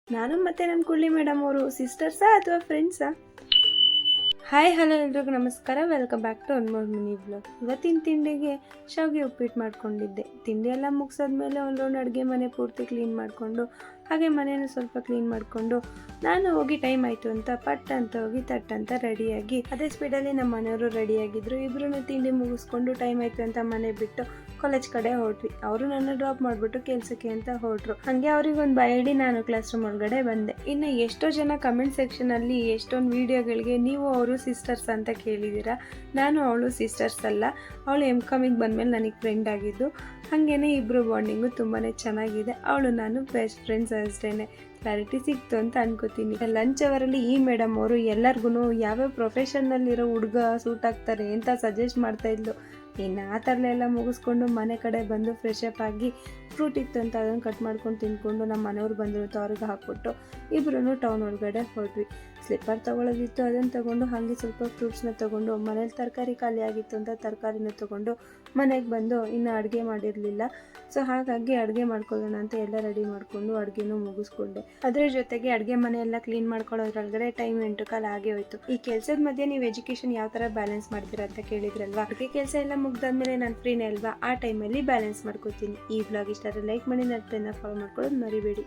ನಾನು ಮತ್ತೆ ನಮ್ಮ ಕುಳ್ಳಿ ಮೇಡಮ್ ಅವರು ಸಿಸ್ಟರ್ಸಾ ಅಥವಾ ಫ್ರೆಂಡ್ಸಾ? ಹಾಯ್ ಹಲೋ ಎಲ್ರಿಗೂ ನಮಸ್ಕಾರ, welcome back to Anmol mini blog. ಇವತ್ತಿನ ತಿಂಡಿಗೆ ಶಾವಿಗೆ ಉಪ್ಪಿಟ್ಟು ಮಾಡ್ಕೊಂಡಿದ್ದೆ. ತಿಂಡಿ ಎಲ್ಲ ಮುಗಿಸಾದ್ಮೇಲೆ ಒಂದು ರೌಂಡ್ ಅಡುಗೆ ಮನೆ ಪೂರ್ತಿ ಕ್ಲೀನ್ ಮಾಡಿಕೊಂಡು, ಹಾಗೆ ಮನೇನು ಸ್ವಲ್ಪ ಕ್ಲೀನ್ ಮಾಡಿಕೊಂಡು ನಾನು ಹೋಗಿ ಟೈಮ್ ಆಯಿತು ಅಂತ ಪಟ್ ಅಂತ ಹೋಗಿ ತಟ್ಟಂತ ರೆಡಿಯಾಗಿ ಅದೇ ಸ್ಪೀಡಲ್ಲಿ ನಮ್ಮ ಮನೆಯವರು ರೆಡಿಯಾಗಿದ್ದರು. ಇಬ್ಬರೂ ತಿಂಡಿ ಮುಗಿಸ್ಕೊಂಡು ಟೈಮ್ ಆಯಿತು ಅಂತ ಮನೆ ಬಿಟ್ಟು ಕಾಲೇಜ್ ಕಡೆ ಹೊರಟ್ವಿ. ಅವರು ನನ್ನ ಡ್ರಾಪ್ ಮಾಡಿಬಿಟ್ಟು ಕೆಲಸಕ್ಕೆ ಅಂತ ಹೊರಟ್ರು. ಹಾಗೆ ಅವ್ರಿಗೊಂದು ಬಾಯ್ ಹೇಳಿ ನಾನು ಕ್ಲಾಸ್ ರೂಮ್ ಒಳಗಡೆ ಬಂದೆ. ಇನ್ನು ಎಷ್ಟೋ ಜನ ಕಮೆಂಟ್ ಸೆಕ್ಷನಲ್ಲಿ ಎಷ್ಟೊಂದು ವಿಡಿಯೋಗಳಿಗೆ ನೀವು ಅವರು ಸಿಸ್ಟರ್ಸ್ ಅಂತ ಕೇಳಿದ್ದೀರಾ. ನಾನು ಅವಳು ಸಿಸ್ಟರ್ಸ್ ಅಲ್ಲ, ಅವಳು ಎಮ್.ಕಾಮಿಗೆ ಬಂದಮೇಲೆ ನನಗೆ ಫ್ರೆಂಡ್ ಆಗಿದ್ದು. ಹಾಗೇನೆ ಇಬ್ಬರು ಬಾಂಡಿಂಗು ತುಂಬಾ ಚೆನ್ನಾಗಿದೆ. ಅವಳು ನಾನು ಬೆಸ್ಟ್ ಫ್ರೆಂಡ್ಸ್ ಅಷ್ಟೇ. ಕ್ಲಾರಿಟಿ ಸಿಕ್ತು ಅಂತ ಅನ್ಕೋತೀನಿ. ಲಂಚ್ ಅವರಲ್ಲಿ ಈ ಮೇಡಮ್ ಅವರು ಎಲ್ಲರಿಗೂ ಯಾವ್ಯಾವ ಪ್ರೊಫೆಷನ್ನಲ್ಲಿರೋ ಹುಡುಗ ಸೂಟ್ ಆಗ್ತಾರೆ ಅಂತ ಸಜೆಸ್ಟ್ ಮಾಡ್ತಾ ಇದ್ಲು. ಇನ್ನು ಆ ಥರಲೆಲ್ಲ ಮುಗಿಸ್ಕೊಂಡು ಮನೆ ಕಡೆ ಬಂದು ಫ್ರೆಶ್ ಅಪ್ ಆಗಿ ಫ್ರೂಟ್ ಇತ್ತು ಅಂತ ಅದನ್ನು ಕಟ್ ಮಾಡ್ಕೊಂಡು ತಿಂದ್ಕೊಂಡು ನಮ್ಮ ಮನೆಯವ್ರು ಬಂದಿರುತ್ತೋ ಅವ್ರಿಗೆ ಹಾಕ್ಬಿಟ್ಟು ಇಬ್ಬರೂ ಟೌನ್ ಒಳಗಡೆ ಹೊರಟ್ವಿ. ಸ್ಲಿಪ್ಪರ್ ತೊಗೊಳೋದಿತ್ತು, ಅದನ್ನು ತೊಗೊಂಡು ಹಾಗೆ ಸ್ವಲ್ಪ ಫ್ರೂಟ್ಸ್ನ ತೊಗೊಂಡು ಮನೇಲಿ ತರಕಾರಿ ಖಾಲಿ ಆಗಿತ್ತು ಅಂತ ತರಕಾರಿನ ತೊಗೊಂಡು ಮನೆಗೆ ಬಂದು ಇನ್ನು ಅಡುಗೆ ಮಾಡಿರಲಿಲ್ಲ. ಸೊ ಹಾಗಾಗಿ ಅಡುಗೆ ಮಾಡ್ಕೊಳ್ಳೋಣ ಅಂತ ಎಲ್ಲ ರೆಡಿ ಮಾಡಿಕೊಂಡು ಅಡುಗೆನೂ ಮುಗಿಸ್ಕೊಂಡೆ. ಅದ್ರ ಜೊತೆಗೆ ಅಡುಗೆ ಮನೆ ಎಲ್ಲ ಕ್ಲೀನ್ ಮಾಡ್ಕೊಳ್ಳೋದ್ರೊಳಗಡೆ ಟೈಮ್ 8 ಆಗೇ ಹೋಯ್ತು. ಈ ಕೆಲಸದ ಮಧ್ಯೆ ನೀವು ಎಜುಕೇಷನ್ ಯಾವ ಥರ ಬ್ಯಾಲೆನ್ಸ್ ಮಾಡ್ತೀರಾ ಅಂತ ಕೇಳಿದ್ರಲ್ವಾ. ಅಡುಗೆ ಕೆಲಸ ಎಲ್ಲ ಮುಗ್ದಾದ್ಮೇಲೆ ನಾನು ಫ್ರೀನೇ ಅಲ್ವಾ, ಆ ಟೈಮಲ್ಲಿ ಬ್ಯಾಲೆನ್ಸ್ ಮಾಡ್ಕೋತೀನಿ. ಈ ವ್ಲಾಗ್ ಇಷ್ಟ ಆದರೆ ಲೈಕ್ ಮಾಡಿ, ನನ್ನ ಫ್ರೆಂಡ್ನ ಫಾಲೋ ಮಾಡ್ಕೊಳ್ಳೋದು ಮರಿಬೇಡಿ.